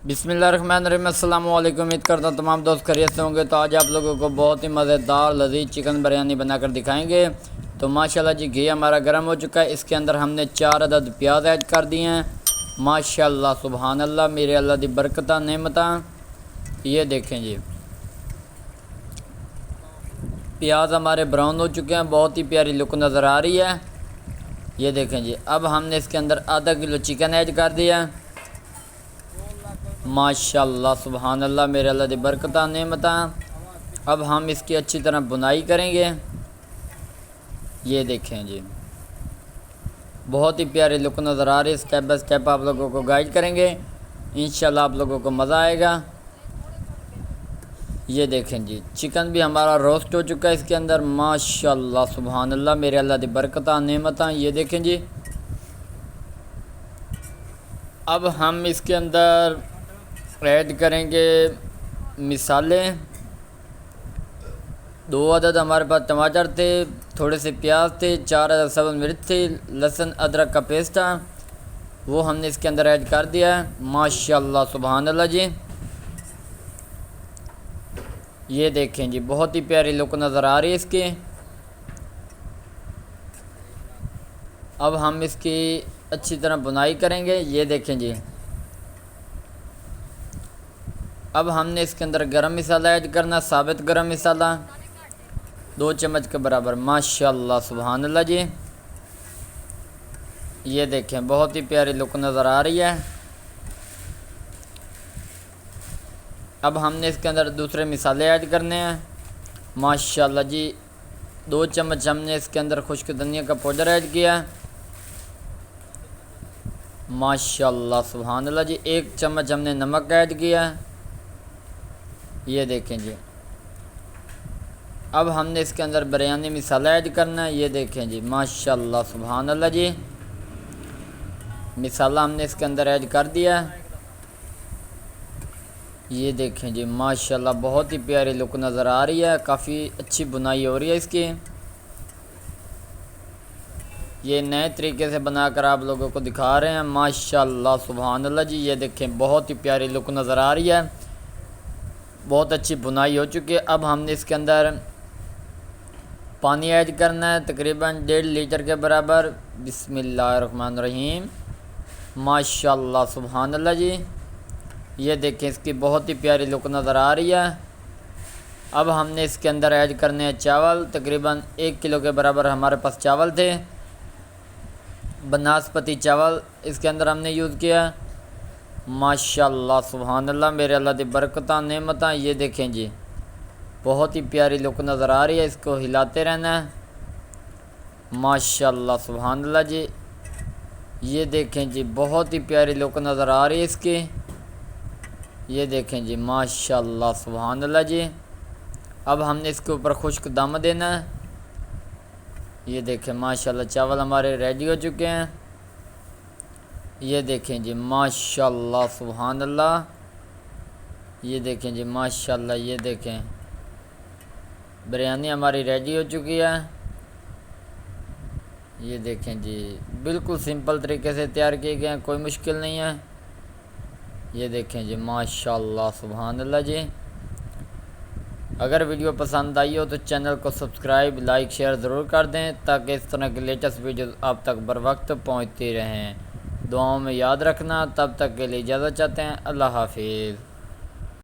بسم اللہ الرحمن الرحیم۔ السلام علیکم، امید کرتا ہوں تمام دوست خیریت سے ہوں گے۔ تو آج آپ لوگوں کو بہت ہی مزیدار لذیذ چکن بریانی بنا کر دکھائیں گے۔ تو ماشاءاللہ جی گھی ہمارا گرم ہو چکا ہے، اس کے اندر ہم نے 4 عدد پیاز ایڈ کر دیے ہیں۔ ماشاءاللہ سبحان اللہ، میرے اللہ دی برکتہ نعمتاں۔ یہ دیکھیں جی پیاز ہمارے براؤن ہو چکے ہیں، بہت ہی پیاری لک نظر آ رہی ہے۔ یہ دیکھیں جی اب ہم نے اس کے اندر آدھا کلو چکن ایڈ کر دیا۔ ماشاءاللہ سبحان اللہ، میرے اللہ دی برکتہ نعمتاں۔ اب ہم اس کی اچھی طرح بنائی کریں گے۔ یہ دیکھیں جی بہت ہی پیاری لک نظر آ رہی ہے۔ اسٹیپ بائی اسٹیپ آپ لوگوں کو گائیڈ کریں گے، انشاءاللہ آپ لوگوں کو مزہ آئے گا۔ یہ دیکھیں جی چکن بھی ہمارا روسٹ ہو چکا ہے اس کے اندر۔ ماشاءاللہ سبحان اللہ، میرے اللہ دی برکتہ نعمتاں۔ یہ دیکھیں جی اب ہم اس کے اندر ایڈ کریں گے مصالحے۔ 2 عدد ہمارے پاس ٹماٹر تھے، تھوڑے سے پیاز تھے، 4 عدد سبز مرچ تھی، لہسن ادرک کا پیسٹ تھا، وہ ہم نے اس کے اندر ایڈ کر دیا ہے۔ ماشاءاللہ سبحان اللہ جی یہ دیکھیں جی بہت ہی پیاری لک نظر آ رہی ہے اس کی۔ اب ہم اس کی اچھی طرح بنائی کریں گے۔ یہ دیکھیں جی اب ہم نے اس کے اندر گرم مسالہ ایڈ کرنا، ثابت گرم مسالہ 2 چمچ کے برابر۔ ماشاءاللہ سبحان اللہ جی یہ دیکھیں بہت ہی پیاری لک نظر آ رہی ہے۔ اب ہم نے اس کے اندر دوسرے مسالے ایڈ کرنے ہیں۔ ماشاءاللہ جی 2 چمچ ہم نے اس کے اندر خشک دھنیا کا پاؤڈر ایڈ کیا۔ ماشاءاللہ سبحان اللہ جی 1 چمچ ہم نے نمک ایڈ کیا۔ یہ دیکھیں جی اب ہم نے اس کے اندر بریانی مسالہ ایڈ کرنا ہے۔ یہ دیکھیں جی ماشاءاللہ سبحان اللہ جی مسالہ ہم نے اس کے اندر ایڈ کر دیا۔ یہ دیکھیں جی ماشاءاللہ بہت ہی پیاری لک نظر آ رہی ہے، کافی اچھی بنائی ہو رہی ہے اس کی۔ یہ نئے طریقے سے بنا کر آپ لوگوں کو دکھا رہے ہیں۔ ماشاءاللہ سبحان اللہ جی یہ دیکھیں بہت ہی پیاری لک نظر آ رہی ہے، بہت اچھی بنائی ہو چکی ہے۔ اب ہم نے اس کے اندر پانی ایڈ کرنا ہے تقریباً 1.5 لیٹر کے برابر۔ بسم اللہ الرحمن الرحیم۔ ماشاءاللہ سبحان اللہ جی یہ دیکھیں اس کی بہت ہی پیاری لک نظر آ رہی ہے۔ اب ہم نے اس کے اندر ایڈ کرنے ہیں چاول، تقریباً 1 کلو کے برابر ہمارے پاس چاول تھے، بناسپتی چاول اس کے اندر ہم نے یوز کیا۔ ماشاءاللہ سبحان اللہ، میرے اللہ دی برکتہ نعمتاں۔ یہ دیکھیں جی بہت ہی پیاری لک نظر آ رہی ہے، اس کو ہلاتے رہنا ہے۔ ماشاءاللہ سبحان اللہ جی یہ دیکھیں جی بہت ہی پیاری لک نظر آ رہی ہے اس کی۔ یہ دیکھیں جی ماشاءاللہ سبحان اللہ جی اب ہم نے اس کے اوپر خشک دم دینا ہے۔ یہ دیکھیں ماشاءاللہ چاول ہمارے ریڈی ہو چکے ہیں۔ یہ دیکھیں جی ماشاءاللہ سبحان اللہ، یہ دیکھیں جی ماشاءاللہ، یہ دیکھیں بریانی ہماری ریڈی ہو چکی ہے۔ یہ دیکھیں جی بالکل سمپل طریقے سے تیار کیے گئے ہیں، کوئی مشکل نہیں ہے۔ یہ دیکھیں جی ماشاءاللہ سبحان اللہ جی اگر ویڈیو پسند آئی ہو تو چینل کو سبسکرائب، لائک، شیئر ضرور کر دیں تاکہ اس طرح کی لیٹسٹ ویڈیوز آپ تک بر وقت پہنچتی رہیں۔ دعاؤں میں یاد رکھنا۔ تب تک کے لیے اجازت چاہتے ہیں، اللہ حافظ۔